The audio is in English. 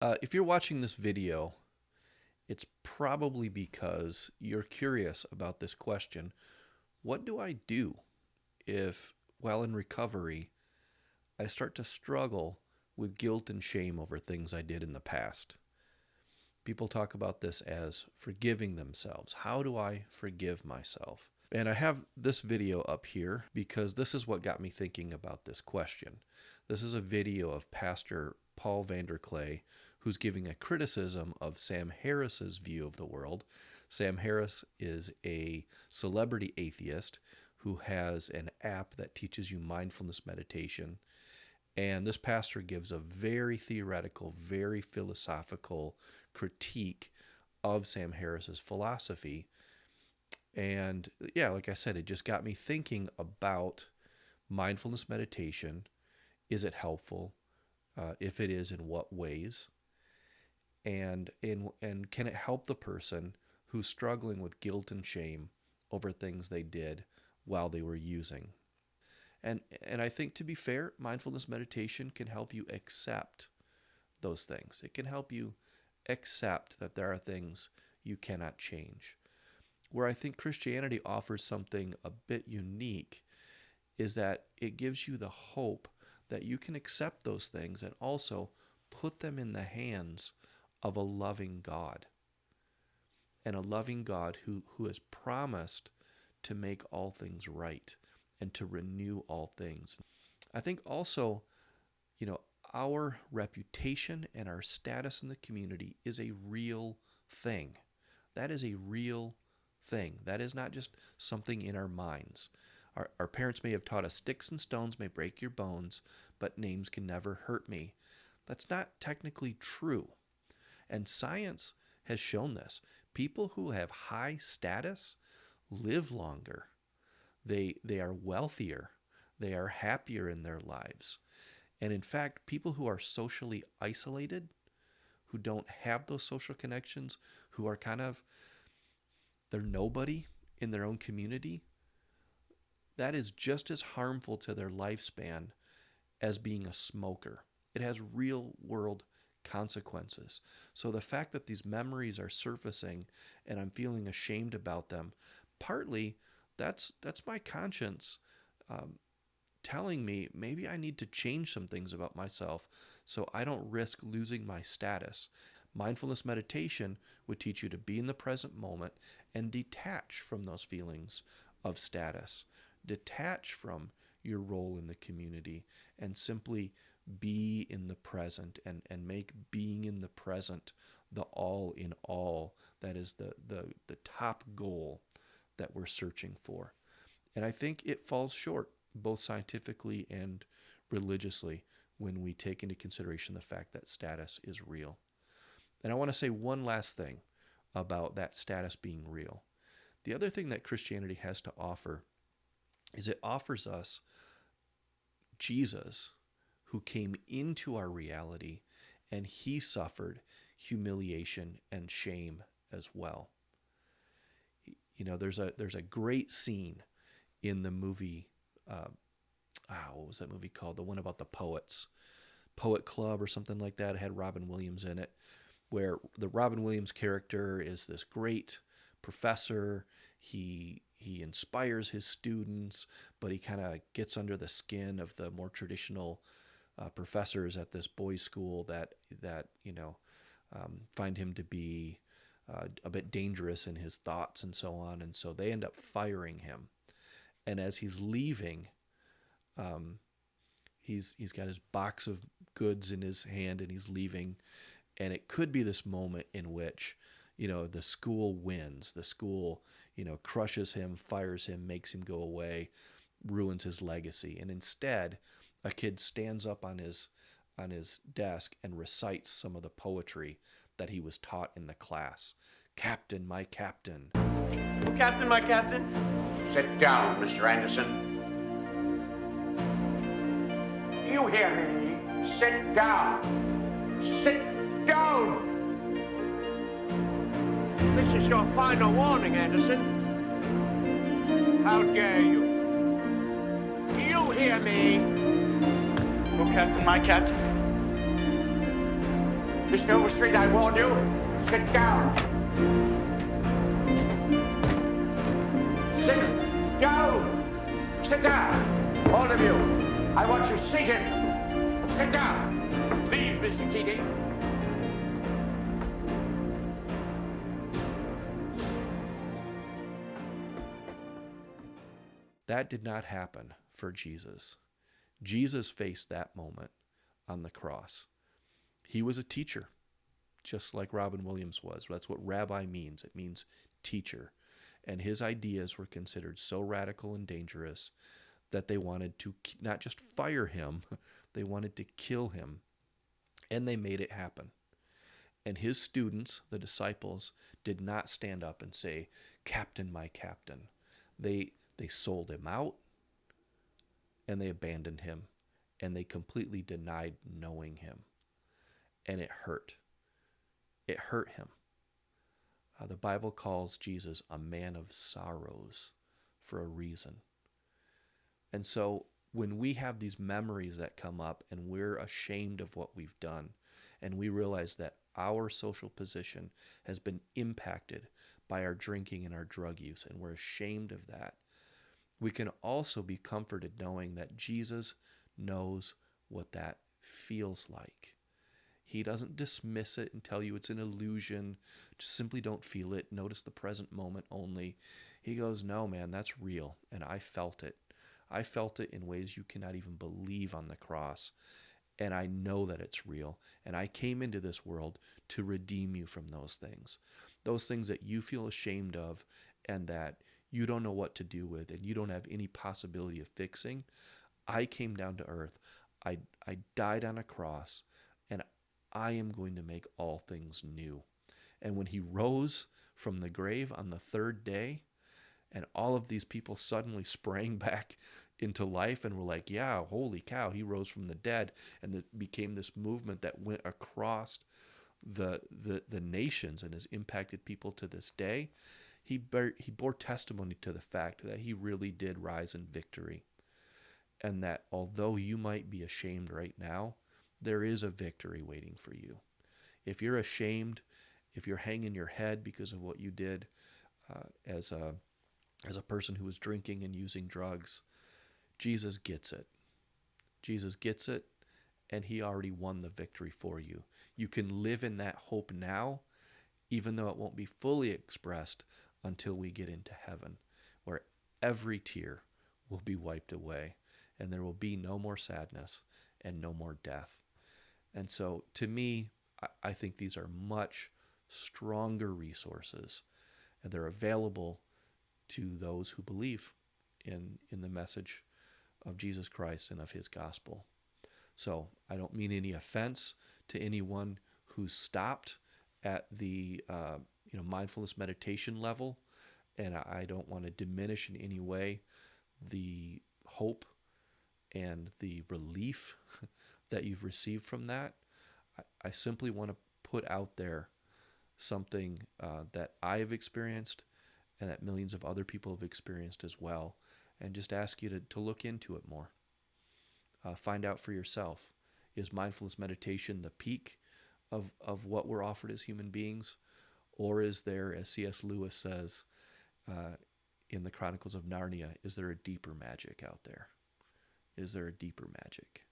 If you're watching this video, it's probably because you're curious about this question. What do I do if, while in recovery, I start to struggle with guilt and shame over things I did in the past? People talk about this as forgiving themselves. How do I forgive myself? And I have this video up here because this is what got me thinking about this question. This is a video of Pastor Paul VanderKlay, who's giving a criticism of Sam Harris's view of the world. Sam Harris is a celebrity atheist who has an app that teaches you mindfulness meditation. And this pastor gives a very theoretical, very philosophical critique of Sam Harris's philosophy. And yeah, like I said, it just got me thinking about mindfulness meditation. Is it helpful? If it is, in what ways? And can it help the person who's struggling with guilt and shame over things they did while they were using? And I think, to be fair, mindfulness meditation can help you accept those things. It can help you accept that there are things you cannot change. Where I think Christianity offers something a bit unique is that it gives you the hope that you can accept those things and also put them in the hands of a loving God. And a loving God who has promised to make all things right and to renew all things. I think also, our reputation and our status in the community is a real thing. That is a real thing. That is not just something in our minds. Our parents may have taught us sticks and stones may break your bones, but names can never hurt me. That's not technically true. And science has shown this. People who have high status live longer. They are wealthier. They are happier in their lives. And in fact, people who are socially isolated, who don't have those social connections, who are they're nobody in their own community, that is just as harmful to their lifespan as being a smoker. It has real world consequences. So the fact that these memories are surfacing and I'm feeling ashamed about them, partly that's my conscience telling me maybe I need to change some things about myself so I don't risk losing my status. Mindfulness meditation would teach you to be in the present moment and detach from those feelings of status, detach from your role in the community, and simply be in the present and make being in the present the all in all. That is the top goal that we're searching for. And I think it falls short, both scientifically and religiously, when we take into consideration the fact that status is real. And I want to say one last thing about that status being real. The other thing that Christianity has to offer is it offers us Jesus, who came into our reality, and he suffered humiliation and shame as well. There's a great scene in the movie. What was that movie called? The one about the Poet Club or something like that. It had Robin Williams in it, where the Robin Williams character is this great professor. He inspires his students, but he kind of gets under the skin of the more traditional professors at this boys' school that find him to be a bit dangerous in his thoughts and so on. And so they end up firing him. And as he's leaving, he's got his box of goods in his hand and he's leaving. And it could be this moment in which, the school wins. The school, crushes him, fires him, makes him go away, ruins his legacy. And instead, a kid stands up on his desk and recites some of the poetry that he was taught in the class. Captain, my captain. Captain, my captain. Sit down, Mr. Anderson. You hear me? Sit down. Sit down. This is your final warning, Anderson. How dare you? You hear me? Oh, Captain, my captain. Mr. Overstreet, I warn you. Sit down. Sit down. Sit down. All of you. I want you seated. Sit down. Please, Mr. Keating. That did not happen for Jesus. Jesus faced that moment on the cross. He was a teacher, just like Robin Williams was. That's what rabbi means. It means teacher. And his ideas were considered so radical and dangerous that they wanted to not just fire him, they wanted to kill him. And they made it happen. And his students, the disciples, did not stand up and say, "Captain, my captain." They sold him out, and they abandoned him, and they completely denied knowing him. And it hurt. It hurt him. The Bible calls Jesus a man of sorrows for a reason. And so when we have these memories that come up and we're ashamed of what we've done, and we realize that our social position has been impacted by our drinking and our drug use, and we're ashamed of that, we can also be comforted knowing that Jesus knows what that feels like. He doesn't dismiss it and tell you it's an illusion. Just simply don't feel it. Notice the present moment only. He goes, "No, man, that's real. And I felt it. I felt it in ways you cannot even believe on the cross. And I know that it's real. And I came into this world to redeem you from those things that you feel ashamed of and that you don't know what to do with and you don't have any possibility of fixing. I came down to earth. I died on a cross, and I am going to make all things new." And when he rose from the grave on the third day, and all of these people suddenly sprang back into life and were like, "Yeah, holy cow, he rose from the dead," and it became this movement that went across the nations and has impacted people to this day. He bore testimony to the fact that he really did rise in victory, and that although you might be ashamed right now, there is a victory waiting for you. If you're ashamed, if you're hanging your head because of what you did as a person who was drinking and using drugs, Jesus gets it. Jesus gets it, and he already won the victory for you. You can live in that hope now, even though it won't be fully expressed until we get into heaven, where every tear will be wiped away, and there will be no more sadness and no more death. And so, to me, I think these are much stronger resources, and they're available to those who believe in the message of Jesus Christ and of his gospel. So I don't mean any offense to anyone who's stopped at the mindfulness meditation level, and I don't want to diminish in any way the hope and the relief that you've received from that. I simply want to put out there something that I have experienced and that millions of other people have experienced as well, and just ask you to look into it more. Find out for yourself. Is mindfulness meditation the peak of what we're offered as human beings? Or is there, as C.S. Lewis says in the Chronicles of Narnia, is there a deeper magic out there? Is there a deeper magic?